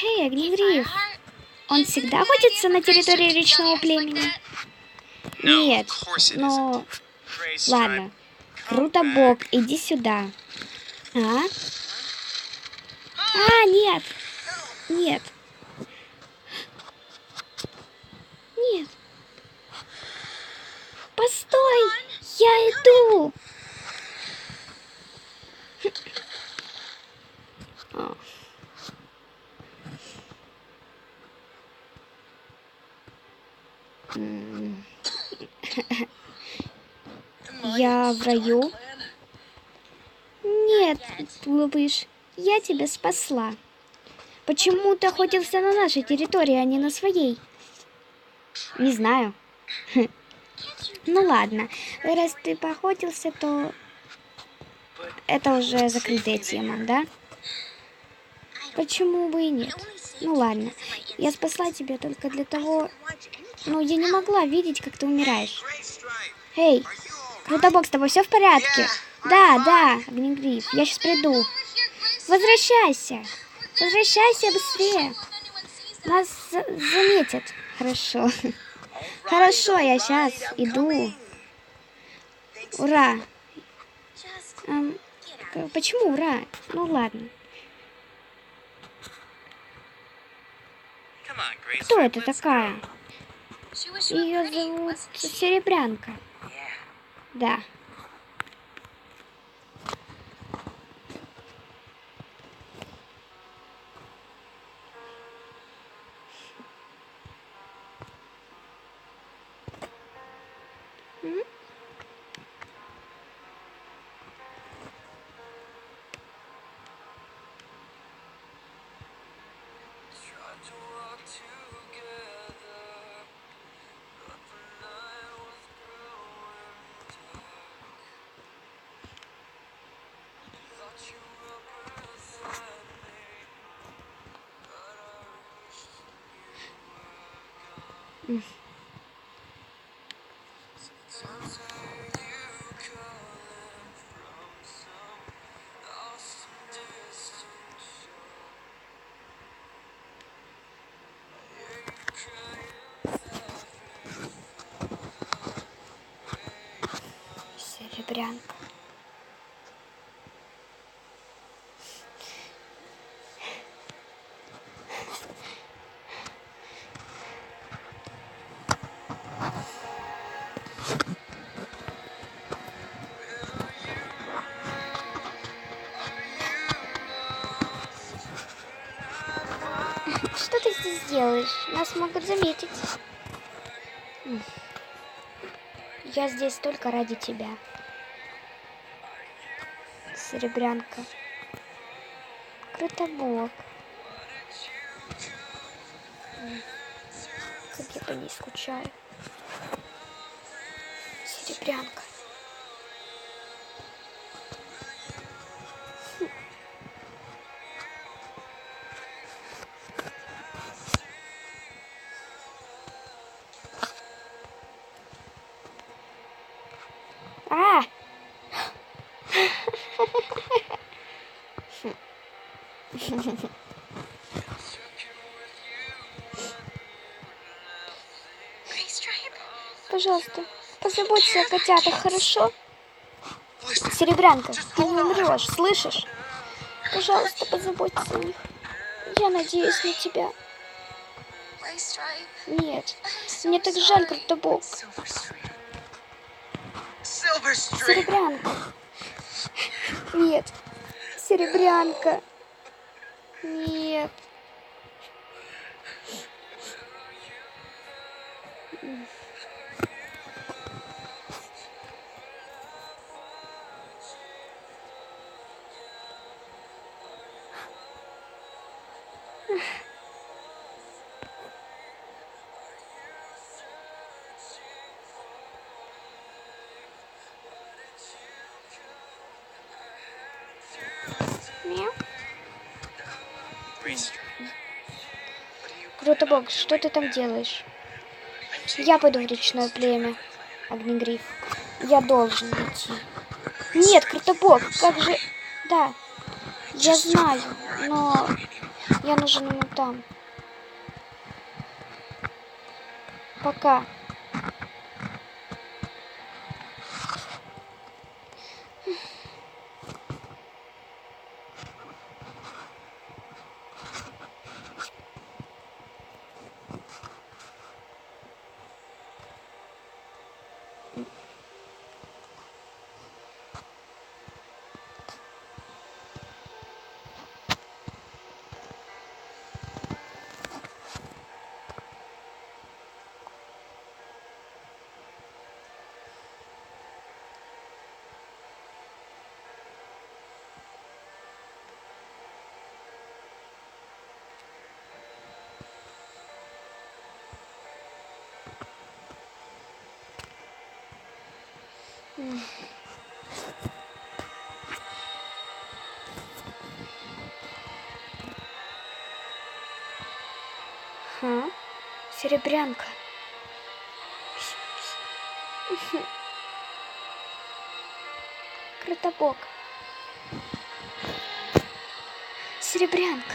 Эй, Огнегриф, он всегда охотится на территории речного племени? Нет, но... Ладно. Крутобок, иди сюда. А? А, нет. Нет. Нет. Постой, я иду. Я в раю? Нет, глупыш, я тебя спасла. Почему ты охотился на нашей территории, а не на своей? Не знаю. Ну ладно, раз ты поохотился, то это уже закрытая тема, да? Почему бы и нет? Ну ладно, я спасла тебя только для того... Ну, я не могла видеть, как ты умираешь. Эй, Крутобок, с тобой все в порядке? Да, Огнегриф, я сейчас приду. Возвращайся! Возвращайся быстрее! Нас заметят. Хорошо. Хорошо, я сейчас иду. Ура! Почему ура? Ну ладно. Кто это такая? Ее зовут Серебрянка. Да. Серебрянка. Что ты здесь делаешь? Нас могут заметить. Я здесь только ради тебя. Серебрянка. Крутобок. Как я по ней скучаю. Серебрянка. А! Пожалуйста, позаботься о котятах, хорошо? Серебрянка, ты не умрешь, слышишь? Пожалуйста, позаботься о них. Я надеюсь на тебя. Нет, мне так жаль, Крутобок. Серебрянка. Нет, Серебрянка. Нет. Мяу. Крутобок, что ты там делаешь? Я пойду в речное племя, Огнегриф. Я должен идти. Нет, Крутобок, как же... Да, я знаю, но Я нужен ему там. Пока. Серебрянка. Крутобок. Серебрянка.